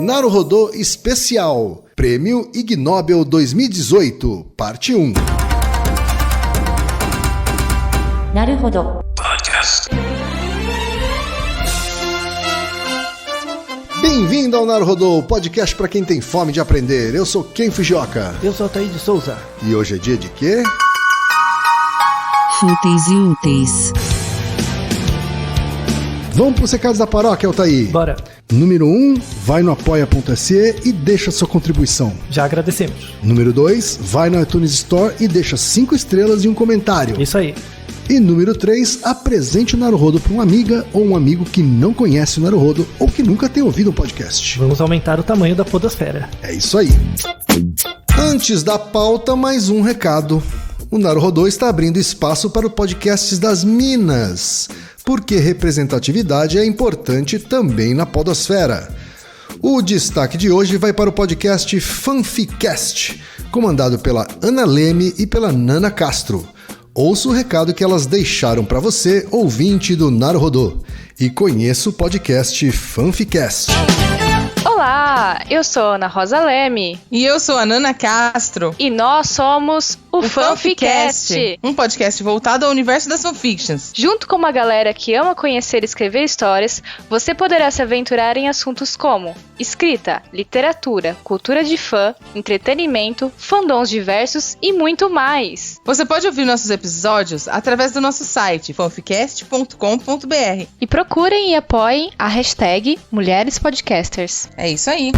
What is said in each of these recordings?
Naruhodô Especial, Prêmio Ig Nobel 2018, Parte 1. Naruhodô Podcast. Bem-vindo ao Naruhodô, podcast para quem tem fome de aprender. Eu sou Ken Fujioka. Eu sou Altair de Souza. E hoje é dia de quê? Fúteis e úteis. Vamos para os recados da paróquia, Altair. Bora. Número 1, vai no apoia.se e deixa sua contribuição. Já agradecemos. Número 2, vai no iTunes Store e deixa 5 estrelas e um comentário. Isso aí. E número 3, apresente o Naruhodô para uma amiga ou um amigo que não conhece o Naruhodô ou que nunca tem ouvido um podcast. Vamos aumentar o tamanho da podosfera. É isso aí. Antes da pauta, mais um recado. O Naruhodô está abrindo espaço para o podcast das Minas, porque representatividade é importante também na podosfera. O destaque de hoje vai para o podcast Fanficast, comandado pela Ana Leme e pela Nana Castro. Ouça o recado que elas deixaram para você, ouvinte do Naruhodô, e conheça o podcast Fanficast. Olá, eu sou Ana Rosa Leme. E eu sou a Nana Castro. E nós somos o Fanficast, um podcast voltado ao universo das fanfictions. Junto com uma galera que ama conhecer e escrever histórias, você poderá se aventurar em assuntos como escrita, literatura, cultura de fã, entretenimento, fandoms diversos e muito mais. Você pode ouvir nossos episódios através do nosso site fanficast.com.br. E procurem e apoiem a hashtag Mulheres Podcasters. É isso aí.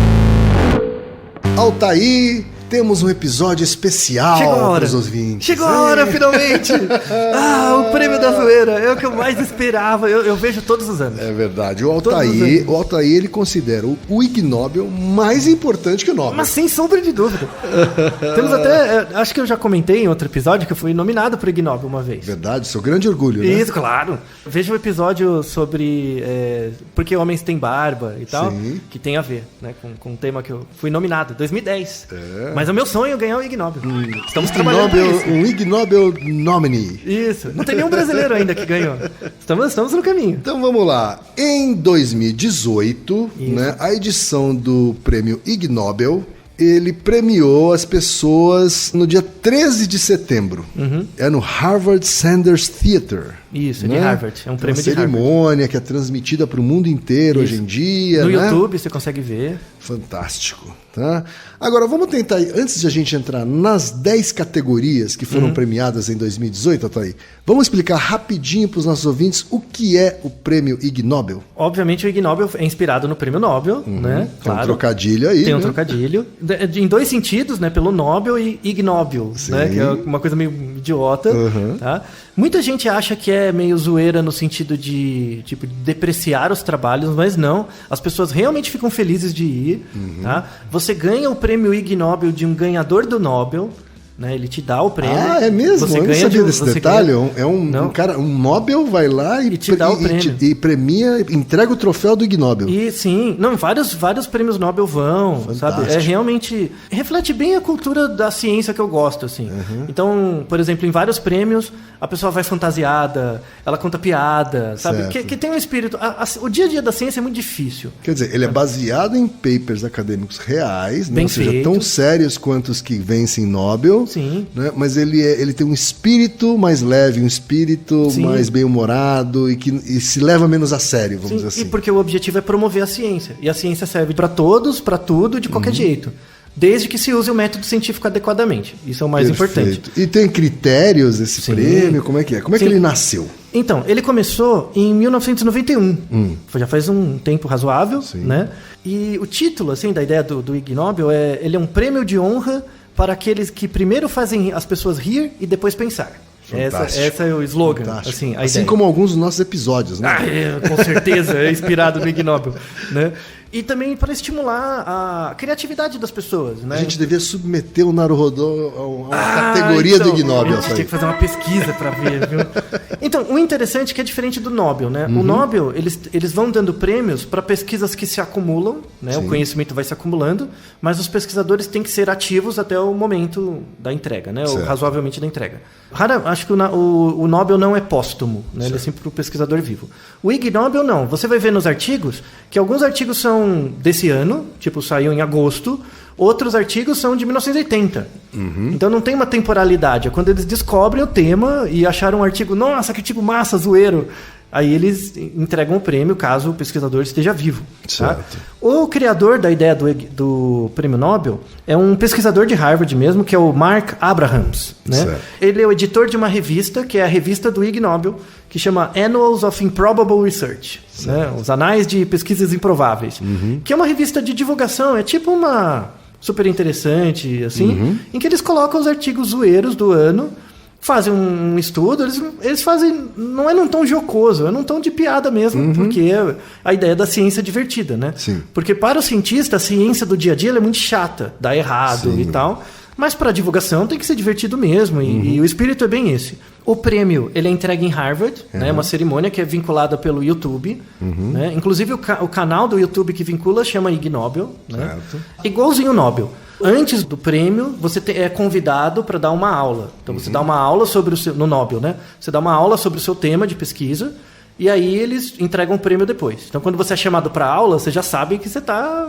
Altair, temos um episódio especial para os ouvintes. Chegou a hora, finalmente! O prêmio da zoeira é o que eu mais esperava. Eu vejo todos os anos. É verdade. O Altair ele considera o Ig Nobel mais importante que o Nobel. Mas sem sombra de dúvida. Temos até... Acho que eu já comentei em outro episódio que eu fui nominado para o Ig Nobel uma vez. Verdade, seu grande orgulho, né? Isso, claro. Veja o episódio sobre por que homens têm barba e tal, Sim. que tem a ver, né, com um tema que eu fui nominado, 2010. Mas o meu sonho é ganhar o Ig Nobel. Estamos trabalhando para isso. Um Ig Nobel nominee. Isso. Não tem nenhum brasileiro ainda que ganhou. Estamos no caminho. Então vamos lá. Em 2018, né, a edição do prêmio Ig Nobel, ele premiou as pessoas no dia 13 de setembro. É no Harvard Sanders Theater. Isso, né? de Harvard. É um prêmio de Harvard. Uma cerimônia que é transmitida para o mundo inteiro hoje em dia. No né? YouTube você consegue ver. Fantástico. Tá? Agora, vamos tentar, antes de a gente entrar nas 10 categorias que foram premiadas em 2018, Altair, vamos explicar rapidinho para os nossos ouvintes o que é o prêmio Ig Nobel. Obviamente o Ig Nobel é inspirado no prêmio Nobel, né? Tem um trocadilho aí, Tem um né? trocadilho. Em dois sentidos, né? Pelo Nobel e Ig Nobel, né? Que é uma coisa meio idiota, tá? Muita gente acha que é meio zoeira no sentido de, tipo, depreciar os trabalhos, mas não. As pessoas realmente ficam felizes de ir, tá? Você ganha o prêmio Ig Nobel de um ganhador do Nobel, né? Ele te dá o prêmio. Ah, é mesmo? Você eu ganha não sabia desse detalhe. Um cara, um Nobel vai lá e te dá o prêmio. E premia, entrega o troféu do Ig Nobel. E sim, não, vários prêmios Nobel vão, Fantástico. sabe? É realmente reflete bem a cultura da ciência que eu gosto, assim. Então, por exemplo, em vários prêmios a pessoa vai fantasiada, ela conta piada, sabe? Que tem um espírito. O dia a dia da ciência é muito difícil. Quer dizer, ele é baseado em papers acadêmicos reais, né? Bem Ou seja, feito. tão sérios quanto os que vencem Nobel. Sim. Né? Mas ele tem um espírito mais leve, um espírito Sim. mais bem-humorado e se leva menos a sério, vamos dizer assim. E porque o objetivo é promover a ciência. E a ciência serve para todos, para tudo, de qualquer jeito. Desde que se use o método científico adequadamente. Isso é o mais importante. E tem critérios esse prêmio? Como é que é? Como é que ele nasceu? Então, ele começou em 1991. Já faz um tempo razoável, né? E o título, assim, da ideia do Ig Nobel ele é um prêmio de honra para aqueles que primeiro fazem as pessoas rir e depois pensar. Essa é o slogan, assim, a ideia. Como alguns dos nossos episódios, né? Com certeza, é inspirado no Ig Nobel, né? E também para estimular a criatividade das pessoas, né? A gente devia submeter o Naruhodô a uma categoria do Ig Nobel. A gente tinha que fazer uma pesquisa para ver, viu? Então, o interessante é que é diferente do Nobel, né? O Nobel, eles vão dando prêmios para pesquisas que se acumulam, né? O conhecimento vai se acumulando, mas os pesquisadores têm que ser ativos até o momento da entrega, né? Ou razoavelmente da entrega. acho que o Nobel não é póstumo, né? Ele é sempre para o pesquisador vivo. O Ig Nobel não. Você vai ver nos artigos que alguns artigos são desse ano, tipo, saiu em agosto, outros artigos são de 1980. Então não tem uma temporalidade. É quando eles descobrem o tema e acharam um artigo, nossa, que artigo massa, zoeiro. Aí eles entregam o prêmio caso o pesquisador esteja vivo. Tá? O criador da ideia do prêmio Nobel é um pesquisador de Harvard mesmo, que é o Mark Abrahams. Né? Ele é o editor de uma revista, que é a revista do Ig Nobel, que chama Annals of Improbable Research. Né? Os Anais de Pesquisas Improváveis. Que é uma revista de divulgação, é tipo uma super interessante, assim, em que eles colocam os artigos zoeiros do ano, fazem um estudo, eles fazem, não é num tom jocoso, é num tom de piada mesmo, porque a ideia da ciência é divertida, né? Sim. Porque para o cientista, a ciência do dia a dia ela é muito chata, dá errado e tal, mas para a divulgação tem que ser divertido mesmo, e o espírito é bem esse. O prêmio, ele é entregue em Harvard, né? Uma cerimônia que é vinculada pelo YouTube, né? Inclusive o canal do YouTube que vincula chama Ig Nobel, né? Igualzinho o Nobel. Antes do prêmio, você é convidado para dar uma aula. Então, você dá uma aula sobre no Nobel, né? Você dá uma aula sobre o seu tema de pesquisa e aí eles entregam o prêmio depois. Então, quando você é chamado para aula, você já sabe que você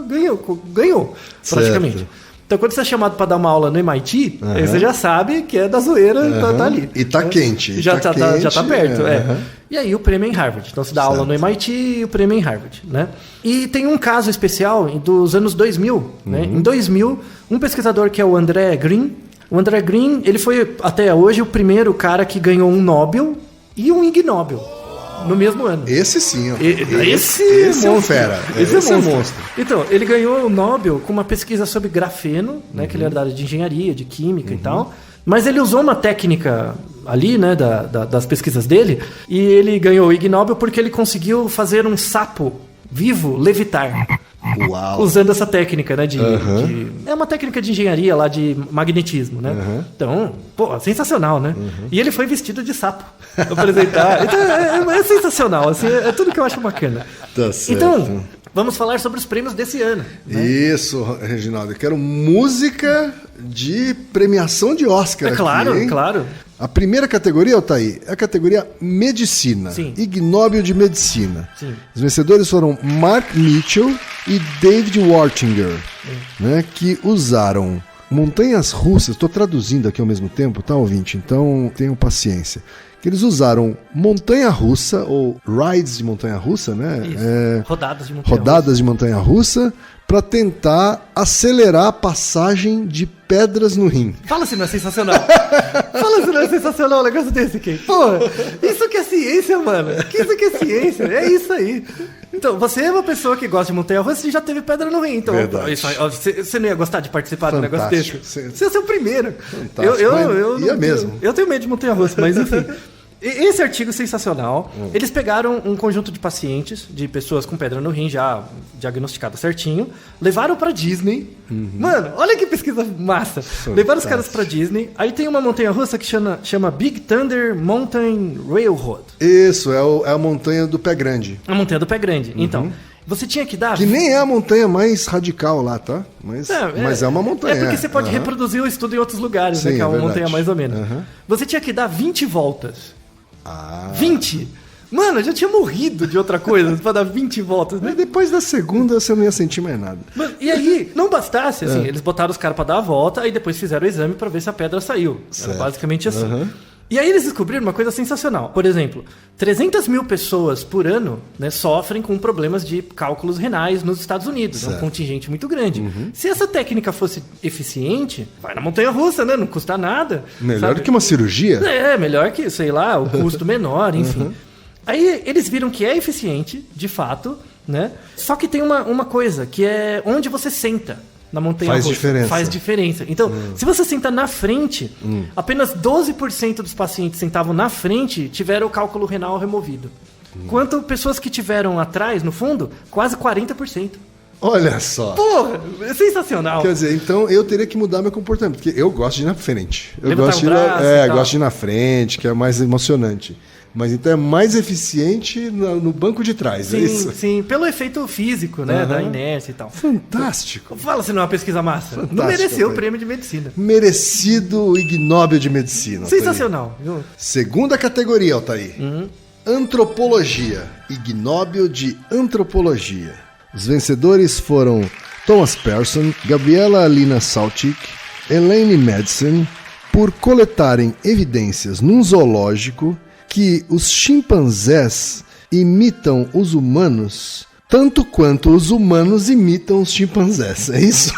ganhou praticamente. Então, quando você é chamado para dar uma aula no MIT, aí você já sabe que é da zoeira e tá ali. E tá quente. Já tá perto, E aí o prêmio é em Harvard. Então, você dá aula no MIT e o prêmio é em Harvard, né? E tem um caso especial dos anos 2000, né? Em 2000, um pesquisador que é o André Green. O André Green, ele foi, até hoje, o primeiro cara que ganhou um Nobel e um Ig Nobel. No mesmo ano. Esse sim, ó. Esse é um fera. Esse é um monstro. Então, ele ganhou o Nobel com uma pesquisa sobre grafeno, né, que ele era da área de engenharia, de química e tal. Mas ele usou uma técnica ali, né, das pesquisas dele, e ele ganhou o Ig Nobel porque ele conseguiu fazer um sapo vivo levitar. Uau. Usando essa técnica, né? É uma técnica de engenharia lá, de magnetismo, né? Então, pô, sensacional, né? E ele foi vestido de sapo apresentar. Então, é sensacional, assim, é tudo que eu acho bacana. Tá certo. Então, vamos falar sobre os prêmios desse ano. Né? Isso, Reginaldo. Eu quero música de premiação de Oscar aqui, claro, hein? claro. A primeira categoria, Altair, é a categoria Medicina. Sim. Ig Nobel de Medicina. Sim. Os vencedores foram Mark Mitchell e David Wartinger, né, que usaram montanhas russas. Estou traduzindo aqui ao mesmo tempo, tá, ouvinte? Então tenham paciência. Que eles usaram montanha-russa, ou rides de montanha-russa, né? Rodadas de montanha-russa, para tentar acelerar a passagem de pedras no rim. Fala se não é sensacional. Fala se não é sensacional um negócio desse, Ken. Pô, isso que é ciência, mano. Isso que é ciência. É isso aí. Então, você é uma pessoa que gosta de montanha-russa e já teve pedra no rim. Então, você não ia gostar de participar de um negócio desse? Você ia ser o primeiro. Eu tenho medo de montanha-russa, mas enfim. Esse artigo é sensacional. Eles pegaram um conjunto de pacientes, de pessoas com pedra no rim já diagnosticada certinho, levaram pra Disney. Mano, olha que pesquisa massa. Levaram os caras pra Disney. Aí tem uma montanha-russa que chama Big Thunder Mountain Railroad. Isso, é a montanha do Pé Grande. A montanha do Pé Grande. Então, você tinha que dar... Que nem é a montanha mais radical lá, tá? Mas é uma montanha. É porque você pode reproduzir o estudo em outros lugares, sim, né? Que é uma montanha mais ou menos. Você tinha que dar 20 voltas. 20? Mano, eu já tinha morrido de outra coisa pra dar 20 voltas, né? Mas depois da segunda você não ia sentir mais nada. Mano, e aí, não bastasse, assim, eles botaram os caras pra dar a volta, aí depois fizeram o exame pra ver se a pedra saiu. Era basicamente assim. E aí eles descobriram uma coisa sensacional. Por exemplo, 300 mil pessoas por ano, né, sofrem com problemas de cálculos renais nos Estados Unidos. É um contingente muito grande. Se essa técnica fosse eficiente, vai na montanha-russa, né? Não custa nada. Melhor do que uma cirurgia? É, melhor que, sei lá, o custo menor, enfim. Aí eles viram que é eficiente, de fato, né? Só que tem uma coisa, que é onde você senta. Na montanha-russa. Faz diferença. Então, se você senta na frente, apenas 12% dos pacientes que sentavam na frente tiveram o cálculo renal removido. Quanto pessoas que tiveram atrás, no fundo, quase 40%. Olha só. Porra, é sensacional. Quer dizer, então eu teria que mudar meu comportamento, porque eu gosto de ir na frente. Eu gosto de ir na frente, que é mais emocionante. Mas então é mais eficiente no banco de trás, sim, é isso? Sim, pelo efeito físico, né? Da inércia e tal. Fantástico. Fala se não é uma pesquisa massa. Fantástico, Não mereceu o Altair. prêmio de medicina. Merecido Ig Nobel de Medicina. Altair. Sensacional. Segunda categoria, Altair. Antropologia. Ig Nobel de Antropologia. Os vencedores foram Thomas Persson, Gabriela Alina Saltik, Elaine Madsen, por coletarem evidências num zoológico que os chimpanzés imitam os humanos tanto quanto os humanos imitam os chimpanzés. É isso?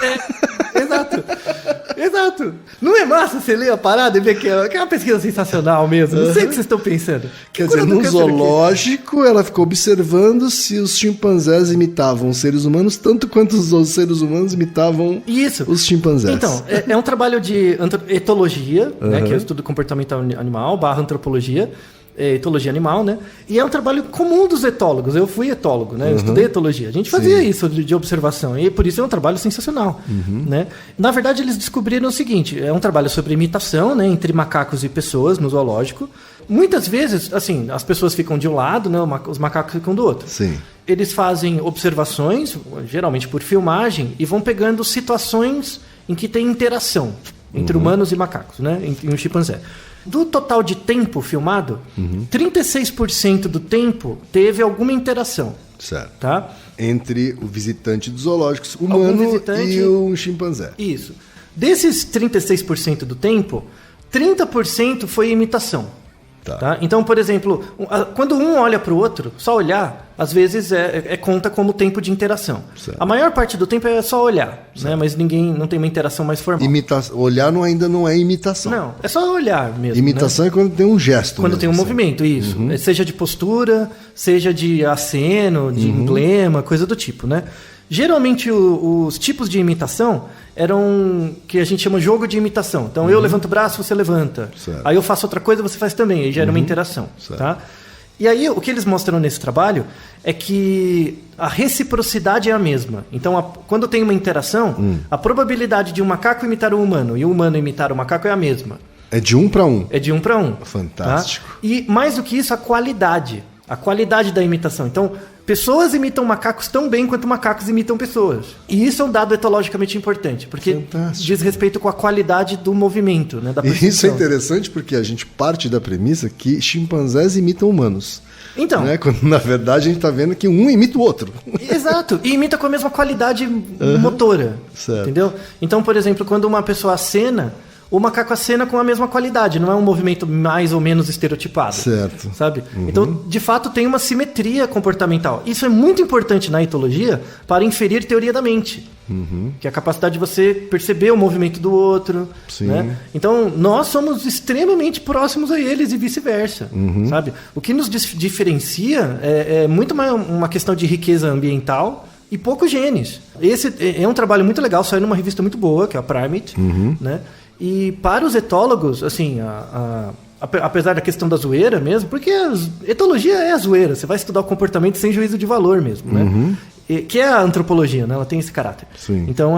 Exato. Não é massa você ler a parada e ver que é uma pesquisa sensacional mesmo? Não sei o que vocês estão pensando. Quer dizer, no zoológico, ela ficou observando se os chimpanzés imitavam os seres humanos tanto quanto os seres humanos imitavam os chimpanzés. Então, é um trabalho de etologia, né, que é o estudo comportamental animal, / antropologia, etologia animal, né? E é um trabalho comum dos etólogos. Eu fui etólogo, né? Eu estudei etologia. A gente fazia isso de observação e por isso é um trabalho sensacional, né? Na verdade, eles descobriram o seguinte, é um trabalho sobre imitação, né, entre macacos e pessoas no zoológico. Muitas vezes, assim, as pessoas ficam de um lado, né, os macacos ficam do outro. Sim. Eles fazem observações, geralmente por filmagem, e vão pegando situações em que tem interação entre humanos e macacos, né? Em um chimpanzé. Do total de tempo filmado, 36% do tempo teve alguma interação. Certo. Tá? Entre o visitante dos zoológicos humano e o chimpanzé. Isso. Desses 36% do tempo, 30% foi imitação. Tá? Então, por exemplo, quando um olha para o outro, só olhar, às vezes conta como tempo de interação. Certo. A maior parte do tempo é só olhar, né? Mas não tem uma interação mais formal. Olhar ainda não é imitação. Não, é só olhar mesmo. Imitação, né? É quando tem um gesto. Quando tem um movimento, isso. Seja de postura, seja de aceno, de emblema, coisa do tipo, né? Geralmente os tipos de imitação eram que a gente chama jogo de imitação. Então eu levanto o braço, você levanta. Certo. Aí eu faço outra coisa, você faz também. Aí gera uma interação. Tá? E aí o que eles mostram nesse trabalho é que a reciprocidade é a mesma. Então quando tem uma interação, a probabilidade de um macaco imitar um humano e um humano imitar o macaco é a mesma. É de 1 para 1. É de 1 para 1. Fantástico. Tá? E mais do que isso, a qualidade da imitação. Então, pessoas imitam macacos tão bem quanto macacos imitam pessoas. E isso é um dado etologicamente importante, porque diz respeito com a qualidade do movimento, né, da percepção. E isso é interessante porque a gente parte da premissa que chimpanzés imitam humanos. Então, né? Quando, na verdade, a gente está vendo que um imita o outro. Exato. E imita com a mesma qualidade motora. Certo. Entendeu? Então, por exemplo, quando uma pessoa acena, o macaco acena com a mesma qualidade, não é um movimento mais ou menos estereotipado. Certo. Sabe? Então, de fato, tem uma simetria comportamental. Isso é muito importante na etologia para inferir teoria da mente. Que é a capacidade de você perceber o movimento do outro. Sim. Né? Então, nós somos extremamente próximos a eles e vice-versa. Sabe? O que nos diferencia é muito mais uma questão de riqueza ambiental e poucos genes. Esse é um trabalho muito legal, saiu numa revista muito boa, que é a Primate, né? E para os etólogos, assim, apesar da questão da zoeira mesmo, porque a etologia é a zoeira, você vai estudar o comportamento sem juízo de valor mesmo, né? Que é a antropologia, né? Ela tem esse caráter. Sim. Então,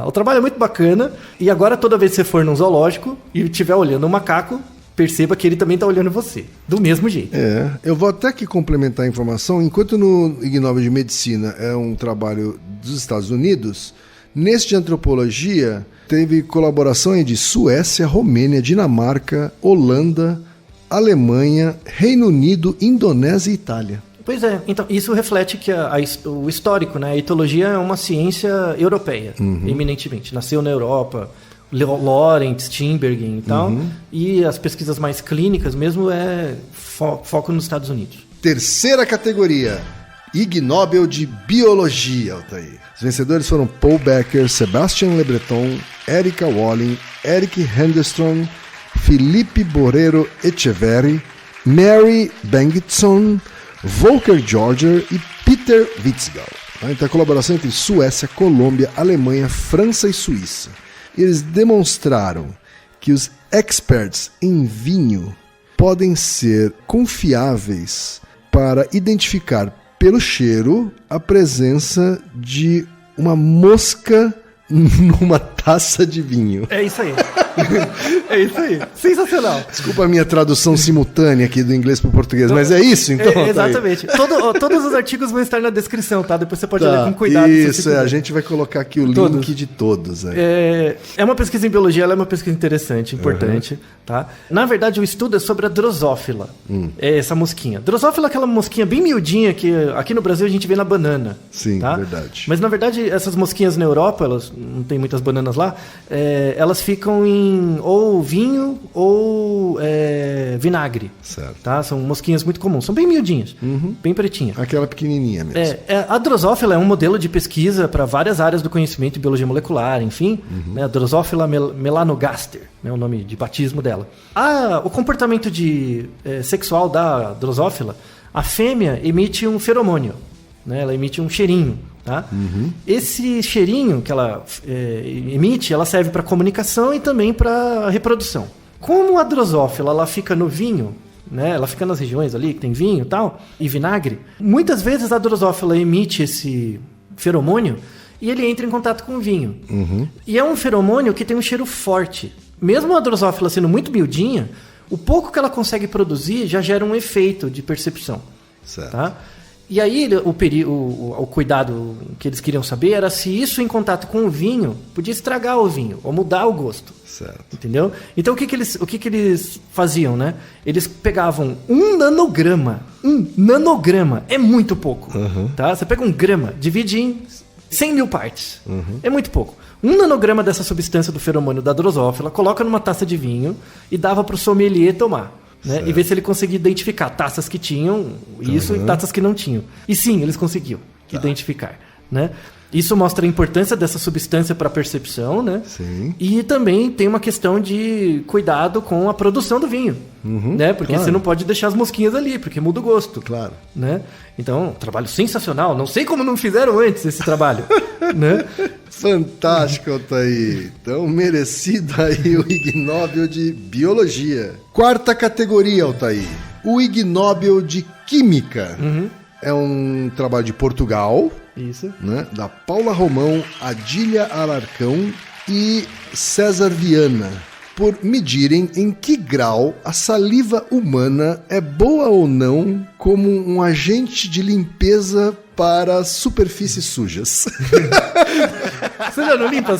o trabalho é muito bacana, e agora toda vez que você for num zoológico e estiver olhando um macaco, perceba que ele também está olhando você, do mesmo jeito. Eu vou até aqui complementar a informação, enquanto no Ig Nobel de Medicina é um trabalho dos Estados Unidos, neste de antropologia teve colaboração de Suécia, Romênia, Dinamarca, Holanda, Alemanha, Reino Unido, Indonésia e Itália. Pois é, então isso reflete que o histórico, né? A etologia é uma ciência europeia, eminentemente. Nasceu na Europa, Lawrence, Tinbergen e tal, e as pesquisas mais clínicas mesmo foco nos Estados Unidos. Terceira categoria, Ig Nobel de Biologia, Altair. Os vencedores foram Paul Becker, Sebastian Le Breton, Erika Walling, Eric Henderson, Felipe Borrero Echeverri, Mary Bengtsson, Volker Georger e Peter Witzgal. Então a colaboração entre Suécia, Colômbia, Alemanha, França e Suíça. Eles demonstraram que os experts em vinho podem ser confiáveis para identificar pelo cheiro a presença de uma mosca numa taça de vinho. É isso aí. É isso aí. Sensacional. Desculpa a minha tradução simultânea aqui do inglês para o português, mas é isso, então? Exatamente. Todos os artigos vão estar na descrição, tá? Depois você pode ler com cuidado. Isso, a gente vai colocar aqui o link de todos. É uma pesquisa em biologia, ela é uma pesquisa interessante, importante, tá? Na verdade, o estudo é sobre a drosófila. É essa mosquinha. Drosófila é aquela mosquinha bem miudinha que aqui no Brasil a gente vê na banana. Sim, tá? verdade. Mas na verdade, essas mosquinhas na Europa, elas não tem muitas bananas lá, elas ficam em ou vinho ou vinagre. Certo. Tá? São mosquinhas muito comuns, são bem miudinhas, bem pretinhas. Aquela pequenininha mesmo. A drosófila é um modelo de pesquisa para várias áreas do conhecimento de biologia molecular, enfim. Né? A drosófila melanogaster, né? O nome de batismo dela. O comportamento sexual da drosófila, a fêmea emite um feromônio, né? Ela emite um cheirinho. Tá? Esse cheirinho que ela emite, ela serve para comunicação e também para reprodução. Como a drosófila ela fica no vinho, né? Ela fica nas regiões ali que tem vinho e tal, e vinagre, muitas vezes a drosófila emite esse feromônio e ele entra em contato com o vinho. E é um feromônio que tem um cheiro forte. Mesmo a drosófila sendo muito miudinha, o pouco que ela consegue produzir já gera um efeito de percepção. Certo. Tá? E aí o cuidado que eles queriam saber era se isso em contato com o vinho podia estragar o vinho ou mudar o gosto. Certo. Entendeu? Então o que eles faziam, né? Eles pegavam 1 nanograma. 1 nanograma é muito pouco. Tá? Você pega 1 grama, divide em 100 mil partes. É muito pouco. 1 nanograma dessa substância do feromônio da drosófila, coloca numa taça de vinho e dava para o sommelier tomar. Né? E ver se ele conseguia identificar taças que tinham isso e taças que não tinham. E sim, eles conseguiam identificar. Né? Isso mostra a importância dessa substância para a percepção, né? Sim. E também tem uma questão de cuidado com a produção do vinho. Né? Porque você não pode deixar as mosquinhas ali, porque muda o gosto. Claro. Né? Então, trabalho sensacional. Não sei como não fizeram antes esse trabalho. Né? Fantástico, Altair. Então, merecido aí o Ig Nobel de Biologia. 4ª categoria, Altair. O Ig Nobel de Química. É um trabalho de Portugal. Isso. Né? Da Paula Romão, Adília Alarcão e César Viana. Por medirem em que grau a saliva humana é boa ou não como um agente de limpeza para superfícies sujas. Você já não limpa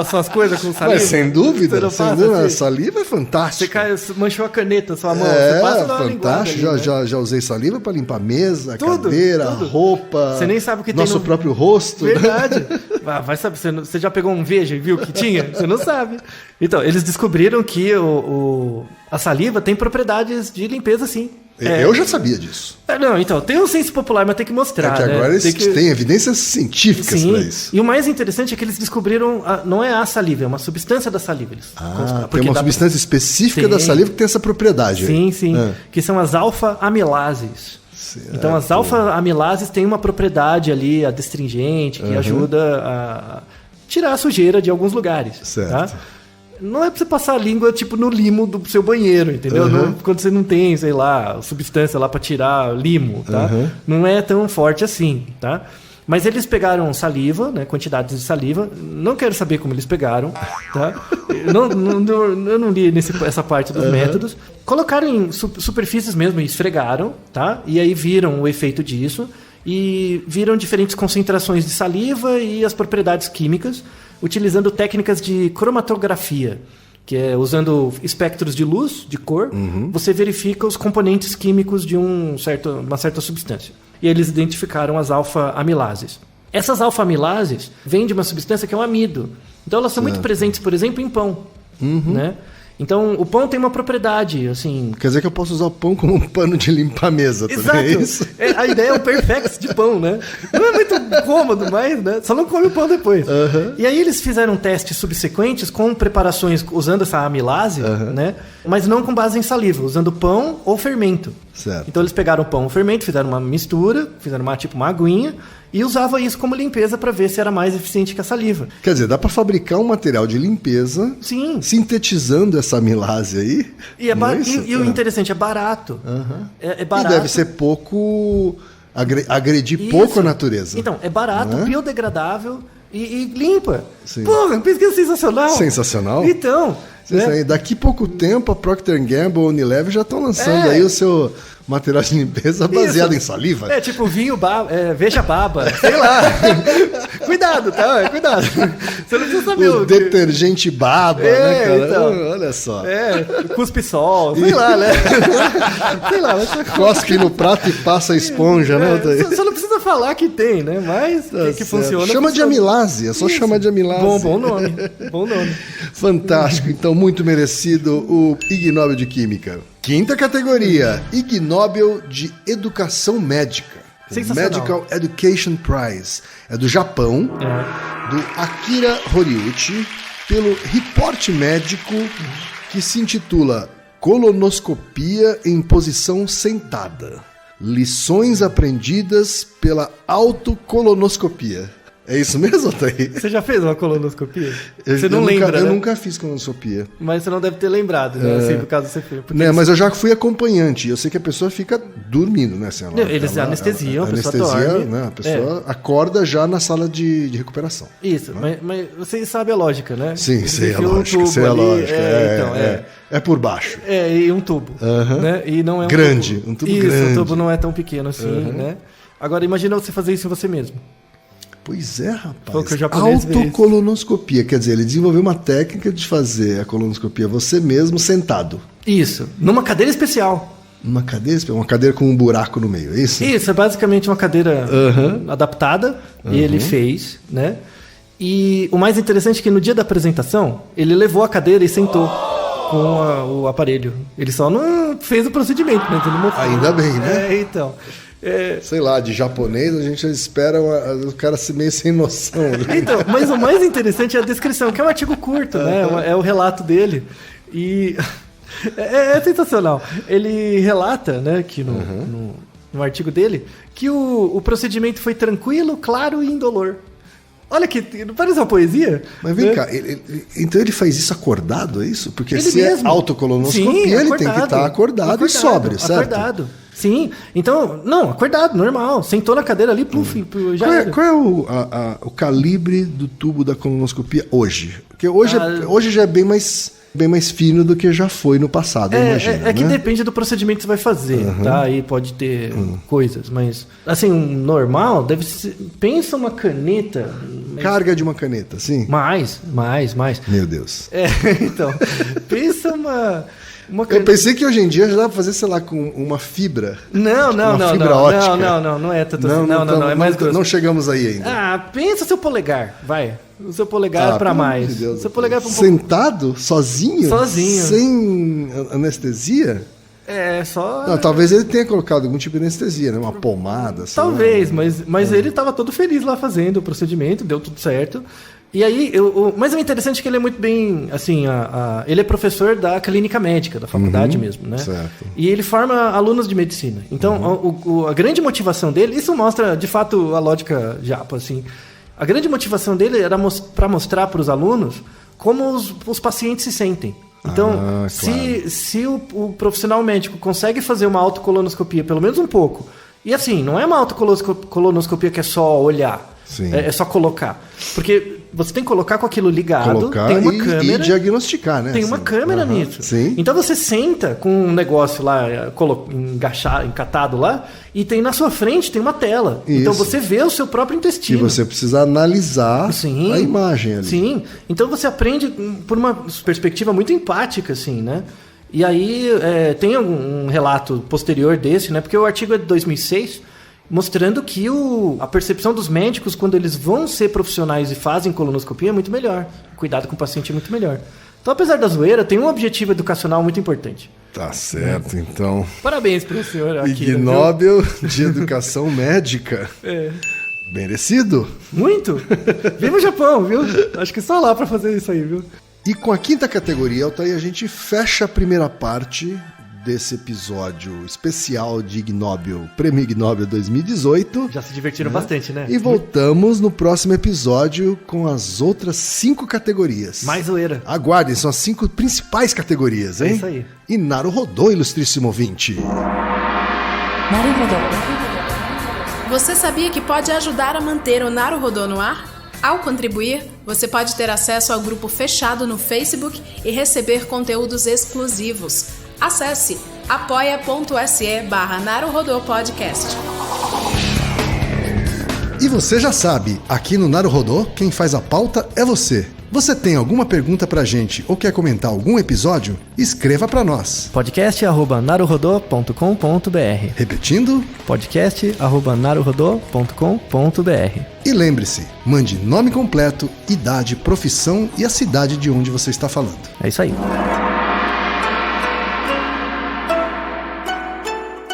suas coisas com saliva? Mas sem dúvida, Você sem dúvida, assim? a saliva é fantástica. Você manchou a caneta, sua mão, você passa na fantástico. linguada ali, né? Já usei saliva para limpar a mesa, a Tudo, cadeira, tudo. a roupa, Você nem sabe o que nosso tem no... próprio rosto. Verdade. Vai saber, você já pegou um Veja e viu que tinha? Você não sabe. Então, eles descobriram que a saliva tem propriedades de limpeza, sim. Eu já sabia disso. Não, então, tem um senso popular, mas tem que mostrar. É que agora né? tem evidências científicas para isso. E o mais interessante é que eles descobriram, não é a saliva, é uma substância da saliva. Tem uma substância específica da saliva que tem essa propriedade. Sim. Que são as alfa-amilases. Certo. Então, as alfa-amilases têm uma propriedade ali, adstringente, que ajuda a tirar a sujeira de alguns lugares. Certo. Tá? Não é pra você passar a língua, tipo, no limo do seu banheiro, entendeu? Quando você não tem, sei lá, substância lá pra tirar limo, tá? Não é tão forte assim, tá? Mas eles pegaram saliva, né? Quantidades de saliva. Não quero saber como eles pegaram, tá? Eu não li essa parte dos métodos. Colocaram em superfícies mesmo e esfregaram, tá? E aí viram o efeito disso. E viram diferentes concentrações de saliva e as propriedades químicas, utilizando técnicas de cromatografia, que é usando espectros de luz, de cor, você verifica os componentes químicos de uma certa substância. E eles identificaram as alfa-amilases. Essas alfa-amilases vêm de uma substância que é o amido. Então elas são muito presentes, por exemplo, em pão. Né? Então, o pão tem uma propriedade, assim... Quer dizer que eu posso usar o pão como um pano de limpar a mesa também, Exato. é isso? A ideia é o perfex de pão, né? Não é muito cômodo, mas né? Só não come o pão depois. E aí eles fizeram testes subsequentes com preparações usando essa amilase, né? Mas não com base em saliva, usando pão ou fermento. Certo. Então eles pegaram o pão ou fermento, fizeram uma mistura, fizeram uma aguinha e usava isso como limpeza para ver se era mais eficiente que a saliva. Quer dizer, dá para fabricar um material de limpeza sintetizando essa amilase aí. E, o interessante, é barato. É barato. E deve ser pouco... agredir pouco a natureza. Então, é barato, biodegradável e limpa. Sim. Porra, pesquisa sensacional. Sensacional. Então, Daqui pouco tempo, a Procter & Gamble, a Unilever já estão lançando aí o seu material de limpeza baseado em saliva. Tipo vinho, veja baba, sei lá. Cuidado, tá? Cuidado. Você não precisa saber o detergente baba, né, cara? Então, olha só. Cuspe-sol, sei lá, né? Sei lá. Cosque no prato e passa a esponja, né? Você não precisa falar que tem, né? Mas que funciona. Chama de amilase, é só chamar de amilase. Bom nome. Fantástico, então muito merecido o Ig Nobel de Química. Quinta categoria, Ig Nobel de Educação Médica. Medical Education Prize. É do Japão, do Akira Horiuchi, pelo reporte médico que se intitula Colonoscopia em Posição Sentada. Lições aprendidas pela autocolonoscopia. É isso mesmo, Thaí? Você já fez uma colonoscopia? Você não lembra, Eu né? nunca fiz colonoscopia. Mas você não deve ter lembrado, né? Assim, por causa você fez. Mas eu já fui acompanhante. Eu sei que a pessoa fica dormindo, né? Assim, eles anestesiam, a pessoa dorme. Né? A pessoa acorda já na sala de recuperação. Isso, né? mas você sabe a lógica, né? Sim, sei a lógica. É por baixo. E um tubo. Né? E não é um grande, tubo. Um tubo grande. O tubo não é tão pequeno assim, né? Agora, imagina você fazer isso em você mesmo. Pois é, rapaz. Foi o que o japonês autocolonoscopia, quer dizer, ele desenvolveu uma técnica de fazer a colonoscopia você mesmo sentado. Isso, numa cadeira especial. Uma cadeira com um buraco no meio, é isso? Isso, é basicamente uma cadeira adaptada, e ele fez, né? E o mais interessante é que no dia da apresentação, ele levou a cadeira e sentou com o aparelho. Ele só não fez o procedimento, né? Ele mostrou. Ainda bem, né? Então... Sei lá, de japonês a gente espera o cara meio sem noção. Então, mas o mais interessante é a descrição, que é um artigo curto, né? É o relato dele. E é sensacional. Ele relata, né, que no artigo dele, que o procedimento foi tranquilo, claro e indolor. Olha que não parece uma poesia? Mas vem cá, então ele faz isso acordado, é isso? Porque ele se mesmo. É autocolonoscopia, ele tem que estar acordado e sóbrio, certo? Acordado. Sim, então, acordado, normal. Sentou na cadeira ali, já qual é o calibre do tubo da colonoscopia hoje? Porque hoje já é bem mais fino do que já foi no passado, eu imagino. Que depende do procedimento que você vai fazer, tá? Aí pode ter coisas, mas assim, normal deve ser... Pensa uma caneta... Carga de uma caneta, sim? Mais. Meu Deus. Então, pensa uma Eu pensei que hoje em dia já dá pra fazer, sei lá, com uma fibra. Não, ótica. Não é tanto assim. Não, é mais grosso. Não chegamos aí ainda. Pensa o seu polegar, vai. O seu polegar pra mais. De Deus. O seu polegar pra um sentado? Sozinho? Sozinho. Sem anestesia? Só... Não, talvez ele tenha colocado algum tipo de anestesia, né? Uma pomada. Talvez, mas ele estava todo feliz lá fazendo o procedimento, deu tudo certo. E aí, mas o interessante é que ele é muito bem, assim, ele é professor da clínica médica, da faculdade mesmo, né? Certo. E ele forma alunos de medicina. Então, a grande motivação dele, isso mostra, de fato, a lógica japa, assim. A grande motivação dele era para mostrar para os alunos como os pacientes se sentem. Então, claro. se o profissional médico consegue fazer uma autocolonoscopia, pelo menos um pouco, e assim, não é uma autocolonoscopia que é só olhar, é só colocar. Porque você tem que colocar com aquilo ligado, tem uma câmera... E diagnosticar, né? Tem uma câmera nisso. Sim. Então você senta com um negócio lá, encatado lá, e tem na sua frente, tem uma tela. Isso. Então você vê o seu próprio intestino. E você precisa analisar a imagem ali. Sim. Então você aprende por uma perspectiva muito empática, assim, né? E aí tem um relato posterior desse, né? Porque o artigo é de 2006... mostrando que a percepção dos médicos quando eles vão ser profissionais e fazem colonoscopia é muito melhor. O cuidado com o paciente é muito melhor. Então, apesar da zoeira, tem um objetivo educacional muito importante. Tá certo, então. Parabéns para o senhor aqui. Ig Nobel de Educação Médica. Merecido. Muito. Viva o Japão, viu? Acho que só lá para fazer isso aí, viu? E com a quinta categoria, Altair, a gente fecha a primeira parte desse episódio especial de Ig Nobel, Prêmio Ig Nobel 2018. Já se divertiram bastante, né? E voltamos no próximo episódio com as outras 5 categorias. Mais zoeira. Aguardem, são as 5 principais categorias, hein? É isso aí. E Naruhodô, ilustríssimo ouvinte. Naruhodo. Você sabia que pode ajudar a manter o Naruhodô no ar? Ao contribuir, você pode ter acesso ao grupo fechado no Facebook e receber conteúdos exclusivos. Acesse apoia.se/naruhodô podcast. E você já sabe, aqui no Naruhodô, quem faz a pauta é você. Você tem alguma pergunta pra gente ou quer comentar algum episódio? Escreva pra nós. podcast@naruhodô.com.br. Repetindo? podcast@naruhodô.com.br. E lembre-se, mande nome completo, idade, profissão e a cidade de onde você está falando. É isso aí.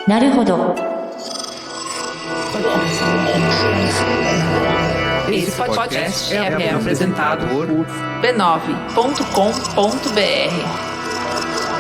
Naruhodô. Esse podcast é apresentado por b9.com.br.